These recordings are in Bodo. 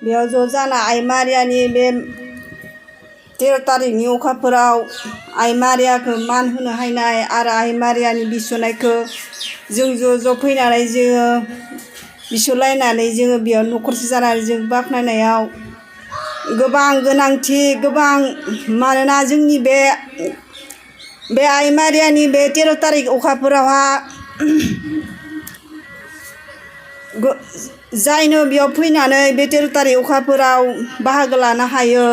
बेयाव ज' जाना आइ मारियानि बे 13 तारिखनि अखाफोराव आइ मारियाखौ मान होनो हायनाय आरो आइ मारियानि बिस'नायखौ जों ज' फैनानै जोङो बिस'लायनानै जोङो बेयाव न'खरसे जानानै जों बाख्नायनायाव गोबां गोनांथि गोबां मानोना जोंनि बे आइ मारियानि बे 13 तारिख अखाफोरावहा जायनो बेयाव फैनानै बे 13 तारिख अखाफोराव बाहागो लानो हायो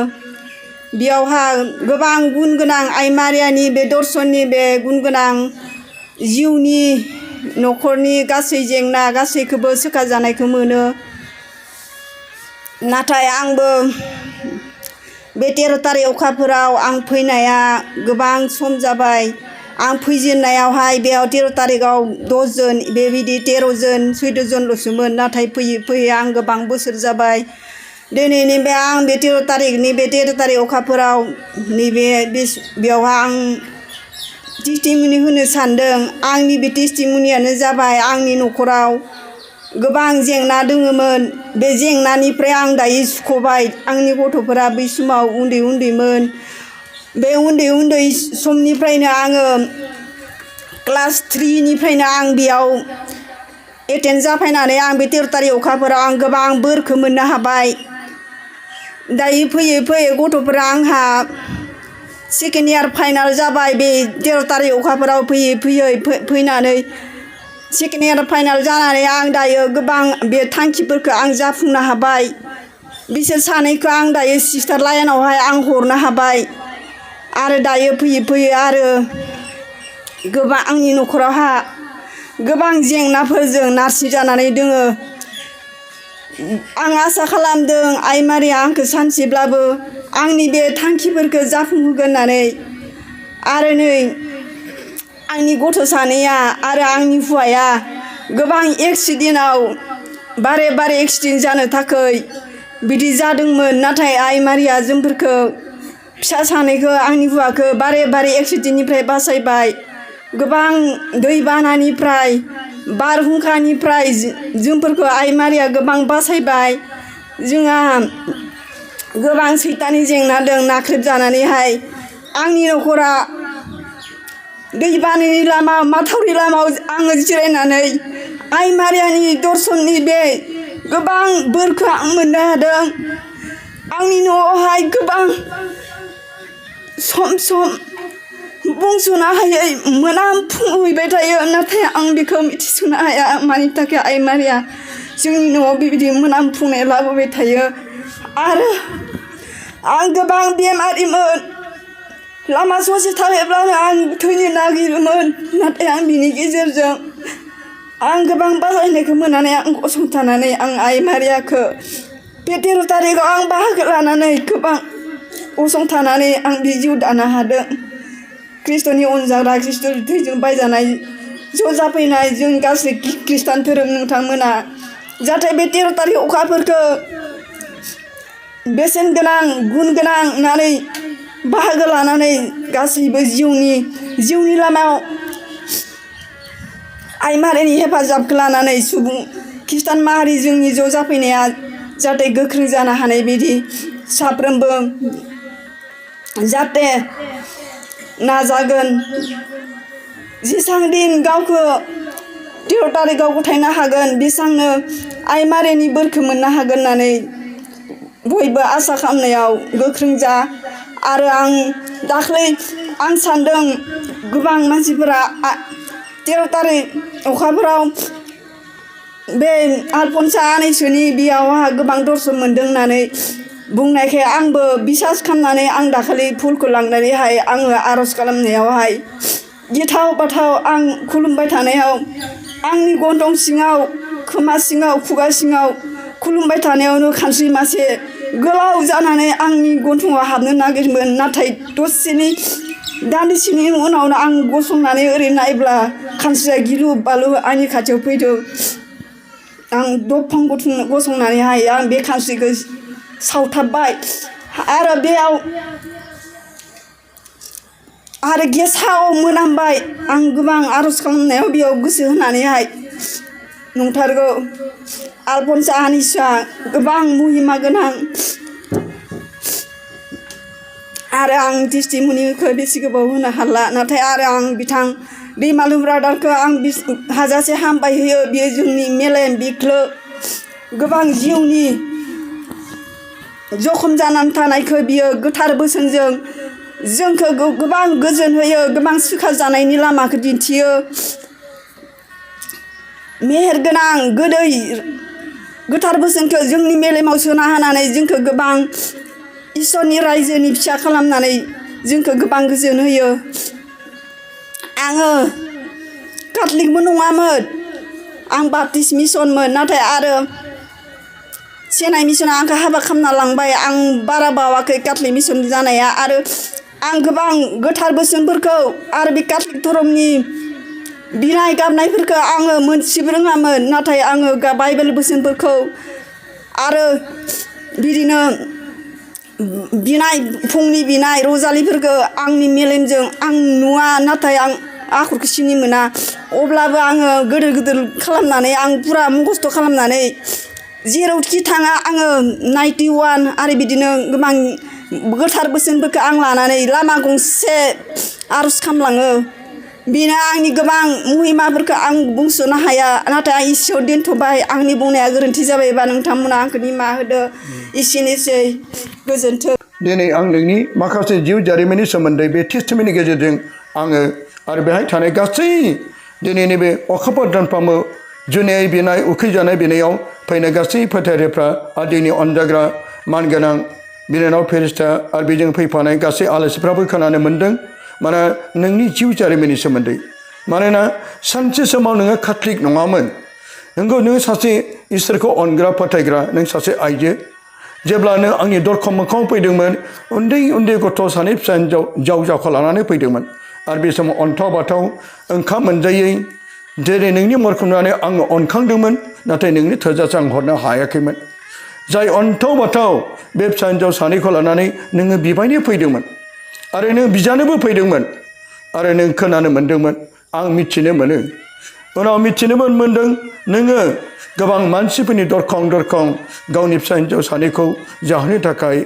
बेयावहा गोबां गुन गोनां आइ मारियानि बे दर्शननि बे गुन गोनां जिउनि न'खरनि गासै जेंना गासैखौबो सोखाजानायखौ मोनो। नाथाय आंबो बे 13 तारिख अखाफोराव आं फैनाया गोबां सम जाबाय। आं फैजेननायावहाय बेयाव 13 तारिखआव 10 जन बेबायदि 13 जन 14 जनल'सोमोन। नाथाय फैयै आं गोबां बोसोर जाबाय। दिनैनि बे आं बे 13 तारिख अखाफोराव बेयावहा आं टेस्टिमनि होनो सानदों। आंनि बे टेस्टिमनियानो जाबाय आंनि न'खराव गोबां जेंना दङमोन। बे जेंनानिफ्राय आं दायो सुख'बाय। आंनि गथ'फोरा बै समाव उन्दैमोन। बे उन्दै समनिफ्रायनो आङो क्लास 3 निफ्रायनो आं बेयाव एटेन्ड जाफैनानै आं बे 13 तारिख अखाफोराव आं गोबां बोरखौ मोननो हाबाय। दायो फैयै गथ'फोरा आंहा सेकेन्ड इयार फाइनाल जाबाय। बे 13 तारिख अखाफोराव फैनानै सेकेन्ड इयार फाइनाल जानानै आं दायो गोबां बे थांखिफोरखौ आं जाफुंनो हाबाय। बिसोर सानैखौ आं दायो सिस्टार लाइनावहाय आं हरनो हाबाय। आरो दायो फैयै आरो गोबां आंनि न'खरावहा गोबां जेंनाफोरजों नारसिनजानानै दोङो। आं आसा खालामदों आइ मारिया आंखौ सानसेब्लाबो आंनि बे थांखिफोरखौ जाफुंहोगोन होननानै। आरो नै आंनि गथ' सानैया आरो आंनि हौवाया गोबां एक्सिडेन्टआव बारे एक्सिडेन्ट जानो थाखाय बिदि जादोंमोन। नाथाय आइ मारिया जोंफोरखौ फिसा सानैखौ आंनि हौवाखौ बारे एक्सिडेन्टनिफ्राय बासायबाय। गोबां दैबानानिफ्राय बारहुंखानिफ्राय जोंफोरखौ आइ मारिया गोबां बासायबाय। जोंहा गोबां सैताननि जेंना दं नाख्रेबजानानैहाय आंनि न'खरा दैबानानि लामा माथावरि लामायाव आङो जिरायनानै आइ मारियानि दर्शननि बे गोबां बोरखौ आं मोननो हादों। आंनि न'आवहाय गोबां सम बुंस'नो हायै मोनामफुंहैबाय थायो। नाथाय आं बेखौ मिथिस'नो हाया मानि थाखाय आइ मारिया जोंनि न'आव बेबायदि मोनामफुंनाय लाबोबाय थायो। आरो आं गोबां बेमारिमोन। लामा ससे थाबायब्लानो आं थैनो नागिरोमोन। नाथाय आं बिनि गेजेरजों आं गोबां बासायनायखौ मोननानै आं गसंथानानै आं आइ मारियाखौ बे 13 तारिखआव आं बाहागो लानानै गोबां गसंथानानै आं बे जिउ दानो हादों। ख्रिस्ट'नि अनजाग्रा ख्रिस्ट'नि थैजों बायजानाय ज' जाफैनाय जों गासै खृष्टान धोरोम नोंथांमोना जाहाथे बे 13 तारिख अखाफोरखौ बेसेन गोनां गुन गोनां होननानै बाहागो लानानै गासैबो जिउनि लामायाव आइ मारियानि हेफाजाबखौ लानानै सुबुं खृष्टान माहारि जोंनि ज' जाफैनाया जाहाथे गोख्रों जानो हानाय बायदि साफ्रोमबो जाहाथे नाजागोन। जेसां दिन गावखौ 13 तारिखआव गथायनो हागोन बेसांनो आइ मारियानि बोरखौ मोननो हागोन होननानै बयबो आसा खालामनायाव गोख्रों जा। आरो आं दाख्लै आं सानदों गोबां मानसिफोरा 13 तारिख अखाफोराव बे आलफनसा आनैसोनि बेयावहा गोबां दर्शन मोन्दों होननानै बुंनायखाय आंबो बिसास खालामनानै आं दाखालि फुलखौ लांनानैहाय आङो आर'ज खालामनायावहाय गिथाव बाथाव आं खुलुमबाय थानायाव आंनि गन्थं सिङाव खोमा सिङाव खुगा सिङाव खुलुमबाय थानायावनो खानस्रि मासे गोलाव जानानै आंनि गन्थङाव हाबनो नागिरदोंमोन। नाथाय दसेनि दान्दिसेनि उनावनो आं गसंनानै ओरै नायब्ला खानस्रिया गिलु बालु आंनि खाथियाव फैदों। आं दफां गसंनानैहाय आं बे खानस्रिखौ सावथाबबाय। आरो बेयाव आरो गेसाव मोनामबाय। आं गोबां आर'ज खालामनायाव बेयाव गोसो होनानैहाय नंथारगौ आलफनसा हानिसा गोबां मुहिमा गोनां आरो आं टेस्टिमनिखौ बेसे गोबाव होनो हाला नाथाय आरो आं बिथां दैमालु ब्रादारखौ आं हाजासे हामबाय होयो बियो जोंनि मेलेम बिख्लो गोबां जिउनि जखम जानानै थानायखौ बियो गोथार बोसोनजों जोंखौ गोबां गोजोन होयो गोबां सुखा जानायनि लामाखौ दिन्थियो मेहेर गोनां गोदै गोथार बोसोनखौ जोंनि मेलेमाव सोना होनानै जोंखौ गोबां इसोरनि रायजोनि फिसा खालामनानै जोंखौ गोबां गोजोन होयो आङो काथलिकबो नङामोन आं बाप्टिस्ट मिसनमोन नाथाय आरो सेनाय मिसना आंखौ हाबा खालामना लांबाय आं बारा बावाखै काथलिक मिसन जानाया आरो आं गोबां गोथार बोसोनफोरखौ आरो बे काथलिक धर्मनि बिनाय गाबनायफोरखौ आङो मोनथिबो रोङामोन नाथाय आङो बाइबेल बोसोनफोरखौ आरो बिदिनो बिनाय फुंनि बिनाय रजालिफोरखौ आंनि मेलेमजों आं नुवा नाथाय आं आखरखौ सिनि मोना अब्लाबो आङो गोदोर गोदोर खालामनानै आं पुरा मुखस्थ' खालामनानै जेरावखि थाङा आङो 91 आरो बिदिनो गोबां गोथार बोसोनफोरखौ आं लानानै लामा गंसे आर'ज खालामलाङो बेनो आंनि गोबां मुहिमाफोरखौ आं बुंस'नो हाया नाथाय आं इसेयाव दोनथ'बाय आंनि बुंनाया गोरोन्थि जाबायबा नोंथांमोना आंखौ निमाहा होदो एसेनोसै गोजोन्थों दिनै आं नोंनि माखासे जिउ जारिमिननि सोमोन्दै बे टेस्टिमनि गेजेरजों आङो आरो बेहाय थानाय गासै दिनै नैबे अखाफोर दानफ्रोमबो जुनियायै बिनाय उखैजानाय बिनायाव फैनाय गासै फोथायग्राफ्रा आरो दिनै अनजाग्रा मानगोनां बिनानाव फेरिस्ता आरो बेजों फैफानाय गासै आलासिफ्राबो खोनानो मोन्दों माने नोंनि जिउ जारिमिननि सोमोन्दै मानोना सानसे समाव नोङो काथलिक नङामोन नोंगौ नों सासे इसोरखौ अनग्रा फोथायग्रा नों सासे आइजो जेब्ला नों आंनि दरखं मोखाङाव फैदोंमोन उन्दै उन्दै गथ' सानै फिसा हिन्जाव जावजाखौ लानानै फैदोंमोन आरो बे समाव अन्थाव बाथाव ओंखाम मोनजायै जेरै नोंनि महरखौ नुनानै आङो अनखांदोंमोन नाथाय नोंनि थोजासे आं हरनो हायाखैमोन जाय अन्थाव बाथाव बे फिसा हिन्जाव सानैखौ लानानै नोङो बिबायनो फैदोंमोन आरो नों बिजानोबो फैदोंमोन आरो नों खोनानो मोन्दोंमोन आं मिथिनो मोनो उनाव मिथिनोबो मोन्दों नोङो गोबां मानसिफोरनि दरखं दरखं गावनि फिसा हिन्जाव सानैखौ जाहोनो थाखाय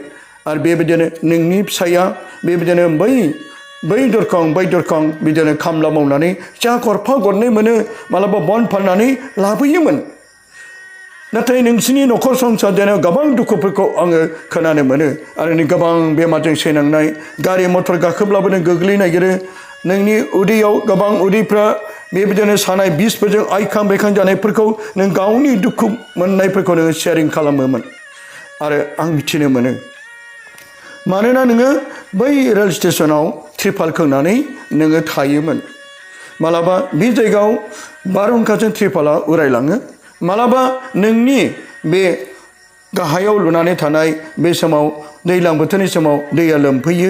आरो बेबायदिनो नोंनि फिसाया बेबायदिनो बै दरखं बिदिनो खामला मावनानै जा गरफा गरनै मोनो मालाबा बन फाननानै लाबोयोमोन नाथाय नोंसिनि न'खर संसार जानायाव गोबां दुखुफोरखौ आङो खोनानो मोनो आरो गोबां बेमारजों सैनांनाय गारि मटर गाखोब्लाबो नों गोग्लैनो नागिरो नोंनि उदैयाव गोबां उदैफ्रा बेबायदिनो सानाय बिसफोरजों आइखां बायखां जानायफोरखौ नों गावनि दुखु मोननायफोरखौ नोङो शेयारिं खालामोमोन आरो आं मिथिनो मोनो मानोना नोङो बै रेल स्टेसनाव त्रिपाल खोंनानै नोङो थायोमोन मालाबा बे जायगायाव बारहुंखाजों त्रिपाला उरायलाङो मालाबा नोंनि बे गाहायाव लुनानै थानाय बे समाव दैज्लां बोथोरनि समाव दैया लोमफैयो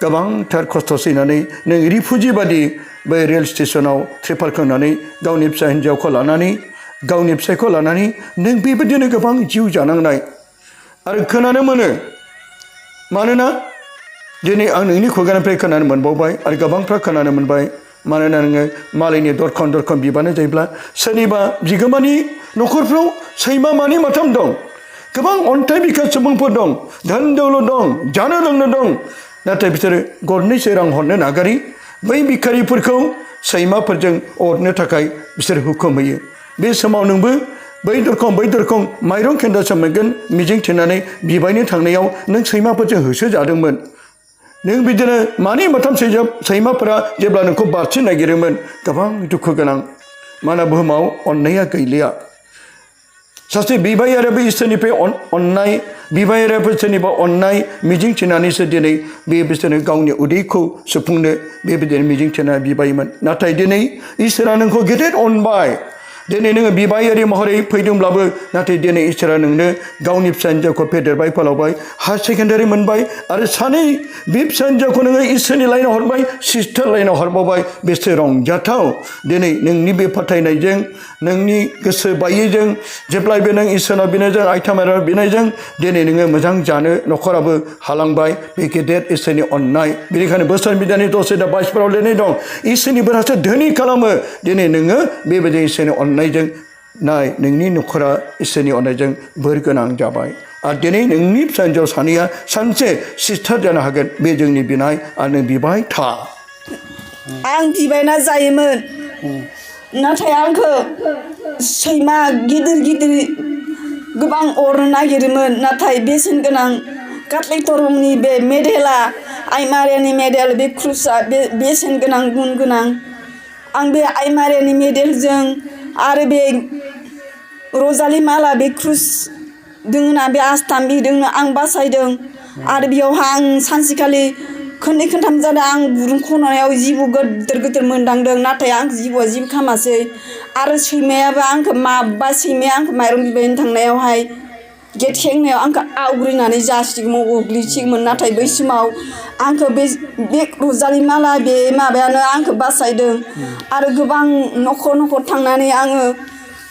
गोबांथार खस्थ' सैनानै नों रिफुजि बादि बै रेल स्टेसनाव त्रिपाल खोंनानै गावनि फिसा हिन्जावखौ लानानै गावनि फिसायखौ लानानै नों बेबायदिनो गोबां जिउ जानांनाय आरो खोनानो मोनो मानोना दिनै आं नोंनि खुगानिफ्राय खोनानो मोनबावबाय आरो गोबांफ्रा खोनानो मोनबाय मानोना नोङो मालायनि दरखं बिबानो जायोब्ला सोरनिबा बिगोमानि न'खरफ्राव सैमा मानै माथाम दं गोबां अन्थाइ बिखा सुबुंफोर दं धोन दौलत दं जानो लोंनो दं नाथाय बिसोरो गरनैसो रां हरनो नागारि बै भिखारिफोरखौ सैमाफोरजों अरनो थाखाय बिसोर हुकुम होयो बे समाव नोंबो बै दरखं माइरं खेन्दासो मोनगोन मिजिं थिनानै बिबायनो थांनायाव नों सैमाफोरजों होसोजादोंमोन नों बिदिनो मानै माथाम सैमाफोरा जेब्ला नोंखौ बारसिन नागिरोमोन गोबां दुखु गोनां मानोना बुहुमाव अननाया गैलिया सासे बिबायारियाबो इसोरनिफ्राय अननाय बिबायारियाबो सोरनिबा अननाय मिजिं थिनानैसो दिनै बे बिसोरनो गावनि उदैखौ सुफुंनो बेबायदिनो मिजिं थिनानै बिबायोमोन नाथाय दिनै इसोरा नोंखौ गेदेर अनबाय दिनै नोङो बिबायारि महरै फैदोंब्लाबो नाथाय दिनै इसोरा नोंनो गावनि फिसा हिन्जावखौ फेदेरबाय फोलावबाय हायार सेकेन्डारि मोनबाय आरो सानै बे फिसा हिन्जावखौ नोङो इसोरनि लाइनाव हरबाय सिस्टार लाइनाव हरबावबाय बेसे रंजाथाव दिनै नोंनि बे फोथायनायजों नोंनि गोसो बायैजों जेब्लायबो नों इसोरनाव बिनायजों आइथामाराव बिनायजों दिनै नोङो मोजां जानो न'खराबो हालांबाय बे गेदेर इसोरनि अननाय बेनिखायनो बोसोर बिदानि 10:22 लिरनाय दं इसोरनि बोरासो धोनि खालामो दिनै नोङो बेबायदि इसोरनि अननायजों नाय नोंनि न'खरा इसोरनि अननायजों बोर गोनां जाबाय आरो दिनै नोंनि फिसा हिन्जाव सानैया सानसे सिस्टार जानो हागोन बे जोंनि बिनाय आरो बिबाय था आं बिबायना जायोमोन नाथाय आंखौ सैमा गिदिर गिदिर गोबां अरनो नागिरोमोन नाथाय बेसेन गोनां काथलिक धर्मनि बे मेडेला आइ मारियानि मेडेल बे क्रुसआ बेसेन गोनां गुन गोनां आं बे आइ मारियानि मेडेलजों आरो बे रजालि माला बे क्रुस दोङोना बे आस्थाम बेजोंनो आं बासायदों आरो बेयावहा आं सानसेखालि खननै खनथाम जादों आं गुदुं खनायाव जिबौ गिदिर गिदिर मोनदांदों नाथाय आं जिबौआ जेबो खालामासै आरो सैमायाबो आंखौ माबा सैमाया आंखौ माइरं बिबायनो थांनायावहाय गेट खेंनायाव आंखौ आवग्रिनानै जासिगौमोन अग्लिसिगौमोन नाथाय बै समाव आंखौ बे रजालि माला बे माबायानो आंखौ बासायदों आरो गोबां न'खर न'खर थांनानै आङो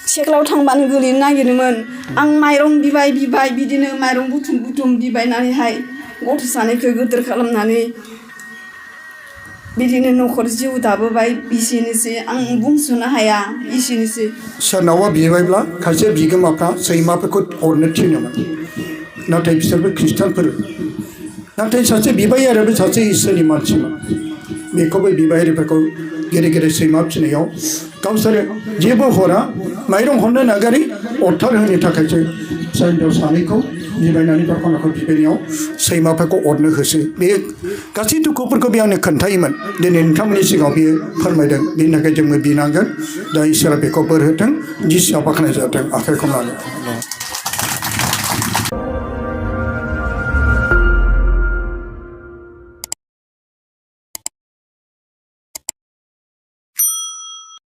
सेख्लायाव थांबानो गोलैनो नागिरोमोन आं माइरं बिबाय बिदिनो माइरं बुथुम बिबायनानैहाय गथ' सानैखौ गिदिर खालामनानै बिदिनो न'खर जिउ दाबोबाय एसेनोसै आं बुंस'नो हाया एसेनोसै सोरनावबा बिबायब्ला खायसे बिगोमाफ्रा सैमाफोरखौ अरनो थिनोमोन नाथाय बिसोरबो खृष्टानफोर नाथाय सासे बिबायारियाबो सासे इसोरनि मानसिमोन बेखौबो बिबायारिफोरखौ गेदेर गेदेर सैमा फिसिनायाव गावसोरो जेबो हरा माइरं हरनो नागारै अरथार होनो थाखायसो फिसा हिन्जाव सानैखौ बिबायनानै न'खर न'खर बिबायनायाव सैमाफोरखौ अरनो होसै बे गासै दुखुफोरखौ बे आंनो खोन्थायोमोन दिनै नोंथांमोननि सिगाङाव बियो फोरमायदों बेनि थाखाय जोंबो बिनांगोन दा इसोरा बेखौ बोर होथों जिसुआ बाख्नाय जाथों आखाइखौ लानो